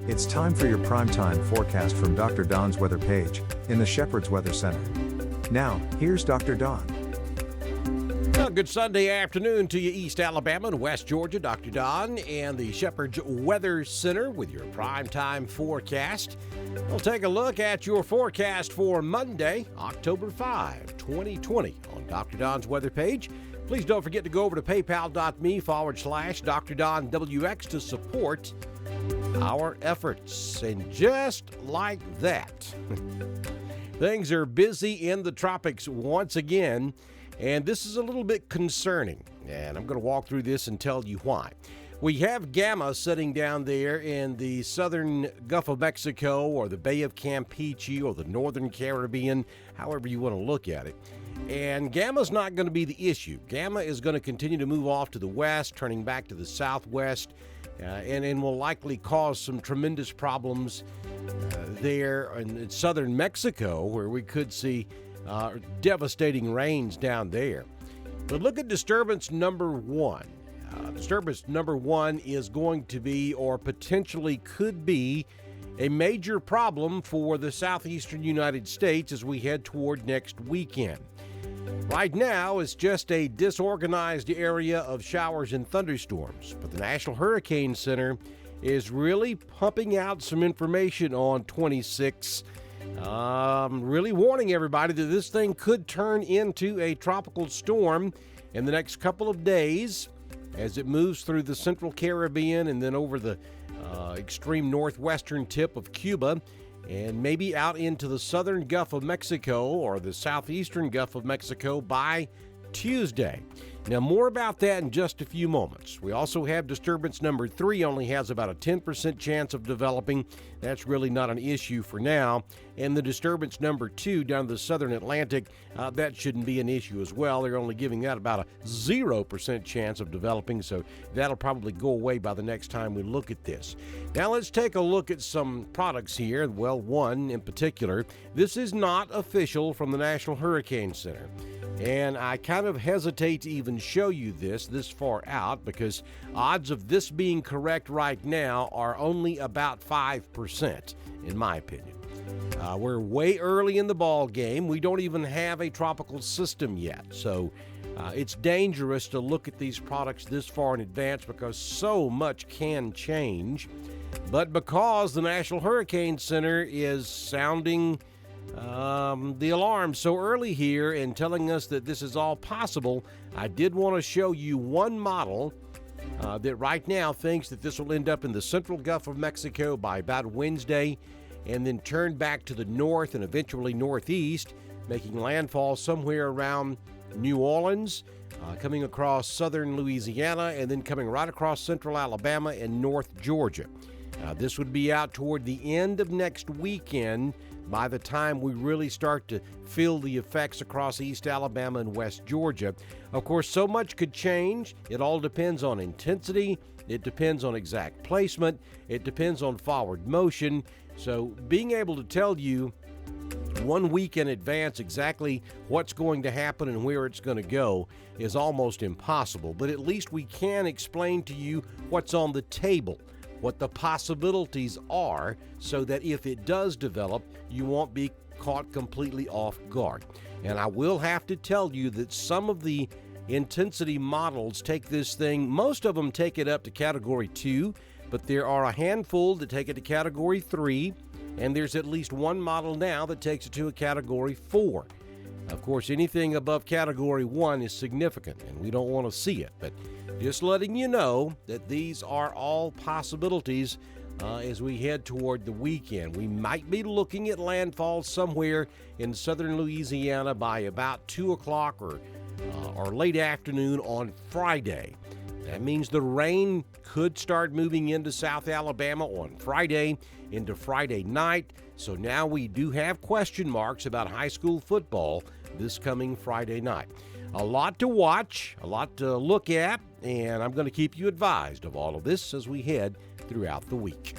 It's time for your primetime forecast from Dr. Don's weather page in the Shepherd's Weather Center. Now, here's Dr. Don. Well, good Sunday afternoon to you, East Alabama and West Georgia. Dr. Don and the Shepherd's Weather Center with your primetime forecast. We'll take a look at your forecast for Monday, October 5, 2020 on Dr. Don's weather page. Please don't forget to go over to paypal.me/Dr. Don WX to support our efforts. And just like that, things are busy in the tropics once again, and this is a little bit concerning. And I'm going to walk through this and tell you why. We have Gamma sitting down there in the southern Gulf of Mexico or the Bay of Campeche or the northern Caribbean, however you want to look at it. And Gamma's not going to be the issue. Gamma is going to continue to move off to the west, turning back to the southwest, and will likely cause some tremendous problems there in southern Mexico, where we could see devastating rains down there. But look at disturbance number one. Disturbance number one is going to be, or potentially could be, a major problem for the southeastern United States as we head toward next weekend. Right now, it's just a disorganized area of showers and thunderstorms, but the National Hurricane Center is really pumping out some information on 26, really warning everybody that this thing could turn into a tropical storm in the next couple of days as it moves through the central Caribbean and then over the extreme northwestern tip of Cuba and maybe out into the southern Gulf of Mexico or the southeastern Gulf of Mexico by Tuesday. Now, more about that in just a few moments. We also have disturbance number 3, only has about a 10% chance of developing. That's really not an issue for now. And the disturbance number 2 down the southern Atlantic, that shouldn't be an issue as well. They're only giving that about a 0% chance of developing, so that'll probably go away by the next time we look at this. Now let's take a look at some products here. Well, one in particular. This is not official from the National Hurricane Center. And I kind of hesitate to even show you this far out because odds of this being correct right now are only about 5%, in my opinion. We're way early in the ball game. We don't even have a tropical system yet. So it's dangerous to look at these products this far in advance because so much can change. But because the National Hurricane Center is sounding the alarm so early here and telling us that this is all possible, I did want to show you one model that right now thinks that this will end up in the central Gulf of Mexico by about Wednesday and then turn back to the north and eventually northeast, making landfall somewhere around New Orleans, coming across southern Louisiana, and then coming right across central Alabama and north Georgia. This would be out toward the end of next weekend by the time we really start to feel the effects across East Alabama and West Georgia. Of course, so much could change. It all depends on intensity. It depends on exact placement. It depends on forward motion. So being able to tell you 1 week in advance exactly what's going to happen and where it's going to go is almost impossible. But at least we can explain to you what's on the table, what the possibilities are, so that if it does develop, you won't be caught completely off guard. And I will have to tell you that some of the intensity models take this thing, most of them take it up to category 2, but there are a handful that take it to category 3, and there's at least one model now that takes it to a category 4. Of course, anything above category 1 is significant, and we don't want to see it, but just letting you know that these are all possibilities as we head toward the weekend. We might be looking at landfall somewhere in southern Louisiana by about 2 o'clock or late afternoon on Friday. That means the rain could start moving into South Alabama on Friday, into Friday night. So now we do have question marks about high school football this coming Friday night. A lot to watch, a lot to look at, and I'm going to keep you advised of all of this as we head throughout the week.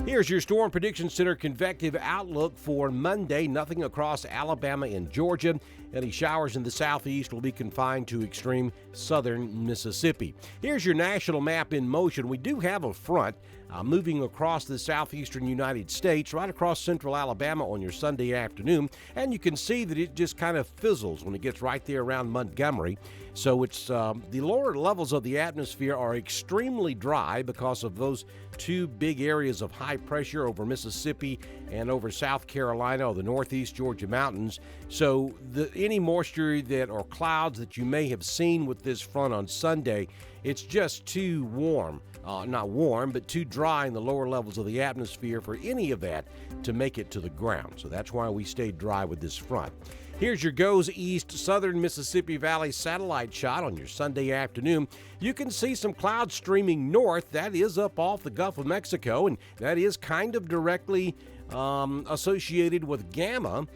Here's your Storm Prediction Center convective outlook for Monday. Nothing across Alabama and Georgia. Any showers in the southeast will be confined to extreme southern Mississippi. Here's your national map in motion. We do have a front moving across the southeastern United States, right across central Alabama on your Sunday afternoon, and you can see that it just kind of fizzles when it gets right there around Montgomery. So it's the lower levels of the atmosphere are extremely dry because of those two big areas of high pressure over Mississippi and over South Carolina or the northeast Georgia mountains. So any moisture that or clouds that you may have seen with this front on Sunday, it's just too warm. Not warm, but too dry in the lower levels of the atmosphere for any of that to make it to the ground. So that's why we stayed dry with this front. Here's your Goes East Southern Mississippi Valley satellite shot on your Sunday afternoon. You can see some clouds streaming north. That is up off the Gulf of Mexico, and that is kind of directly associated with Gamma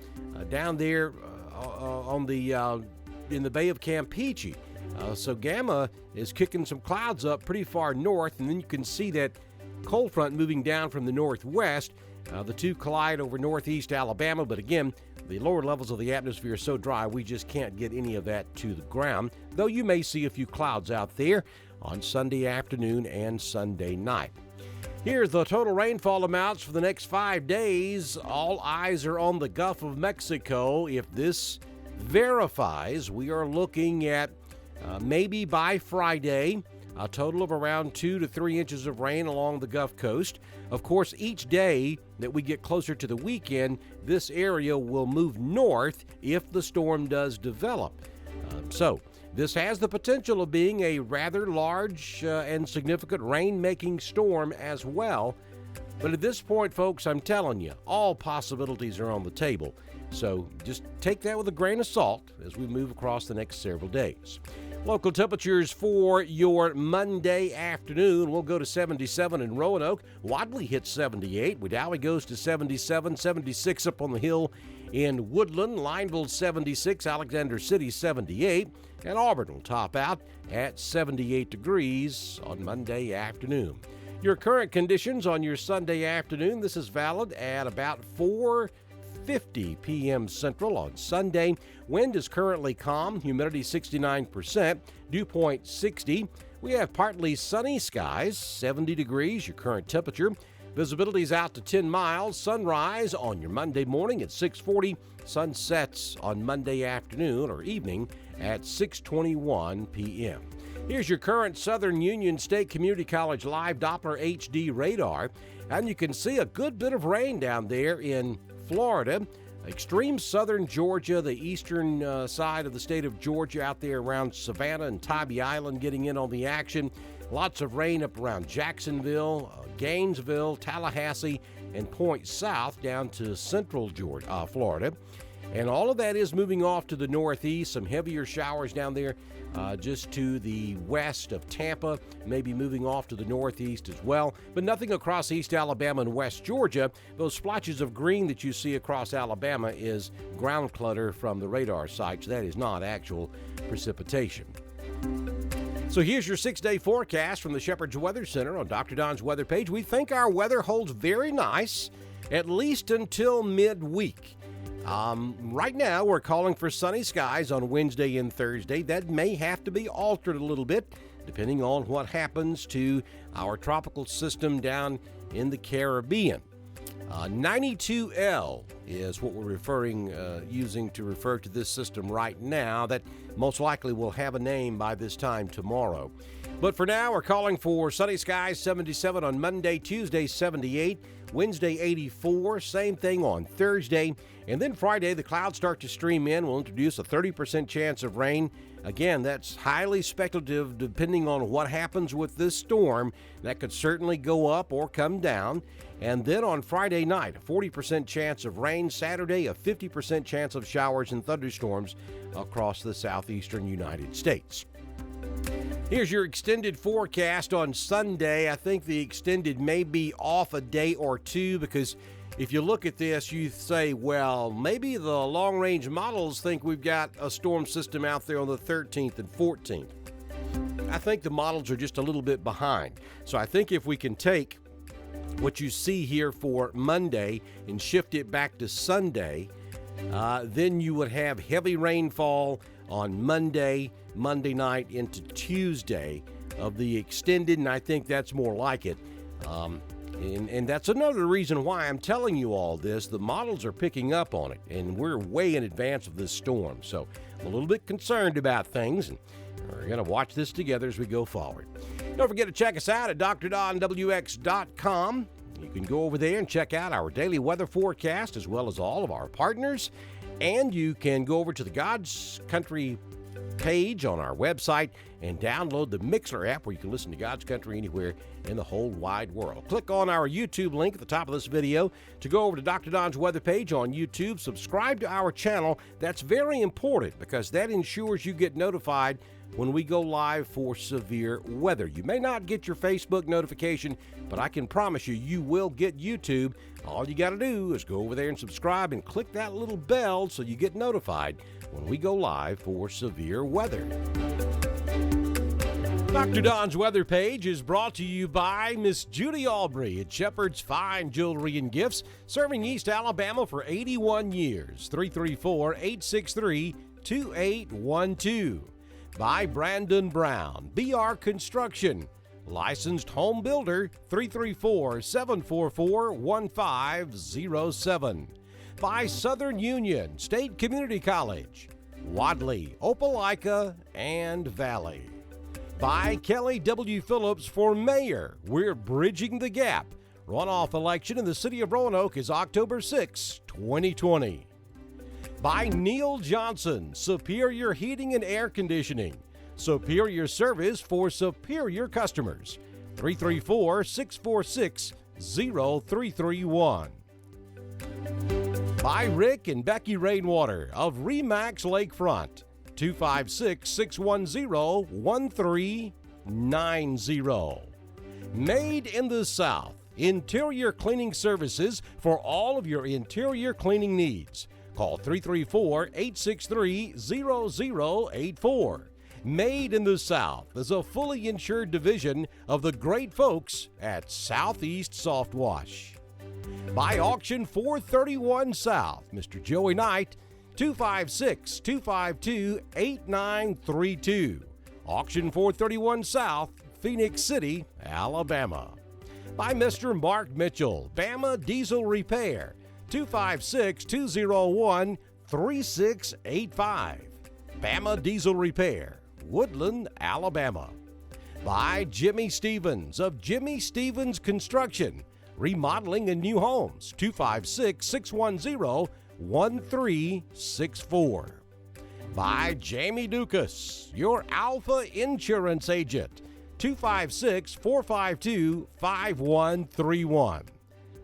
down there on the in the Bay of Campeche. So Gamma is kicking some clouds up pretty far north, and then you can see that cold front moving down from the northwest. The two collide over northeast Alabama, but again, the lower levels of the atmosphere are so dry we just can't get any of that to the ground, though you may see a few clouds out there on Sunday afternoon and Sunday night. Here's the total rainfall amounts for the next 5 days. All eyes are on the Gulf of Mexico. If this verifies, we are looking at maybe by Friday, a total of around 2 to 3 inches of rain along the Gulf Coast. Of course, each day that we get closer to the weekend, this area will move north if the storm does develop. So this has the potential of being a rather large and significant rain-making storm as well. But at this point, folks, I'm telling you, all possibilities are on the table. So just take that with a grain of salt as we move across the next several days. Local temperatures for your Monday afternoon. We'll go to 77 in Roanoke. Wadley hits 78. Wedowee goes to 77, 76 up on the hill in Woodland. Lineville 76, Alexander City 78, and Auburn will top out at 78 degrees on Monday afternoon. Your current conditions on your Sunday afternoon. This is valid at about 4:50 p.m. Central on Sunday. Wind is currently calm, humidity 69%, dew point 60. We have partly sunny skies, 70 degrees, your current temperature. Visibility is out to 10 miles. Sunrise on your Monday morning at 6:40. Sunsets on Monday afternoon or evening at 6:21 p.m. Here's your current Southern Union State Community College live Doppler HD radar. And you can see a good bit of rain down there in Florida, extreme southern Georgia, the eastern side of the state of Georgia out there around Savannah and Tybee Island getting in on the action. Lots of rain up around Jacksonville, Gainesville, Tallahassee, and Point South down to central Georgia, Florida. And all of that is moving off to the northeast. Some heavier showers down there just to the west of Tampa, maybe moving off to the northeast as well. But nothing across East Alabama and West Georgia. Those splotches of green that you see across Alabama is ground clutter from the radar sites. That is not actual precipitation. So here's your 6-day forecast from the Shepherd's Weather Center on Dr. Don's weather page. We think our weather holds very nice, at least until midweek. Right now, we're calling for sunny skies on Wednesday and Thursday. That may have to be altered a little bit, depending on what happens to our tropical system down in the Caribbean. 92L is what we're using to refer to this system right now. That most likely will have a name by this time tomorrow. But for now, we're calling for sunny skies, 77 on Monday, Tuesday, 78, Wednesday, 84, same thing on Thursday. And then Friday, the clouds start to stream in. We'll introduce a 30% chance of rain. Again, that's highly speculative depending on what happens with this storm. That could certainly go up or come down. And then on Friday night, a 40% chance of rain. Saturday, a 50% chance of showers and thunderstorms across the southeastern United States. Here's your extended forecast on Sunday. I think the extended may be off a day or two because if you look at this, you say, well, maybe the long-range models think we've got a storm system out there on the 13th and 14th. I think the models are just a little bit behind. So I think if we can take what you see here for Monday and shift it back to Sunday, Then you would have heavy rainfall on Monday night into Tuesday of the extended, and I think that's more like it. And that's another reason why I'm telling you all this. The models are picking up on it, and we're way in advance of this storm. So I'm a little bit concerned about things, and we're going to watch this together as we go forward. Don't forget to check us out at DrDonWX.com. You can go over there and check out our daily weather forecast as well as all of our partners. And you can go over to the God's Country page on our website and download the Mixler app where you can listen to God's Country anywhere in the whole wide world. Click on our YouTube link at the top of this video to go over to Dr. Don's weather page on YouTube. Subscribe to our channel. That's very important because that ensures you get notified when we go live for severe weather. You may not get your Facebook notification, but I can promise you, you will get YouTube. All you got to do is go over there and subscribe and click that little bell so you get notified when we go live for severe weather. Dr. Don's weather page is brought to you by Miss Judy Aubrey at Shepherd's Fine Jewelry and Gifts, serving East Alabama for 81 years. 334-863-2812. By Brandon Brown, BR Construction, licensed home builder, 334-744-1507. By Southern Union State Community College, Wadley, Opelika, and Valley. By Kelly W. Phillips for mayor, we're bridging the gap. Runoff election in the city of Roanoke is October 6, 2020. By Neil Johnson, Superior Heating and Air Conditioning. Superior service for superior customers. 334-646-0331. By Rick and Becky Rainwater of Remax Lakefront. 256-610-1390. Made in the South. Interior cleaning services for all of your interior cleaning needs. Call 334-863-0084. Made in the South is a fully insured division of the great folks at Southeast Soft Wash. By Auction 431 South, Mr. Joey Knight, 256-252-8932. Auction 431 South, Phoenix City, Alabama. By Mr. Mark Mitchell, Bama Diesel Repair, 256-201-3685. Bama Diesel Repair, Woodland, Alabama. By Jimmy Stevens of Jimmy Stevens Construction, remodeling and new homes, 256-610-1364. By Jamie Dukas, your Alpha Insurance Agent, 256-452-5131.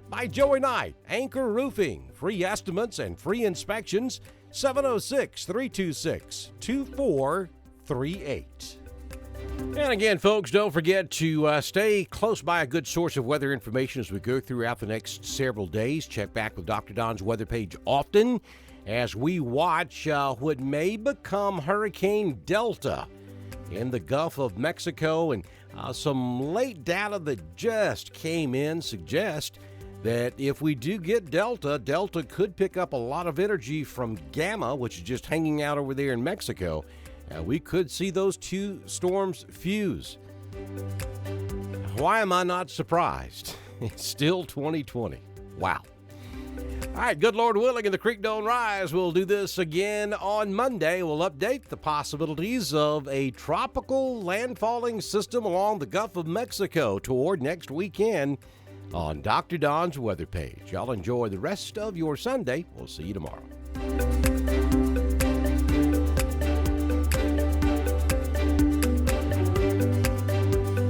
By Joey Knight, Anchor Roofing, free estimates and free inspections, 706-326-2438. And again, folks, don't forget to stay close by a good source of weather information as we go throughout the next several days. Check back with Dr. Don's weather page often as we watch what may become Hurricane Delta in the Gulf of Mexico. And some late data that just came in suggest that if we do get Delta, Delta could pick up a lot of energy from Gamma, which is just hanging out over there in Mexico. We could see those two storms fuse. Why am I not surprised? It's still 2020. Wow. All right, good Lord willing, and the creek don't rise. We'll do this again on Monday. We'll update the possibilities of a tropical landfalling system along the Gulf of Mexico toward next weekend on Dr. Don's weather page. Y'all enjoy the rest of your Sunday. We'll see you tomorrow.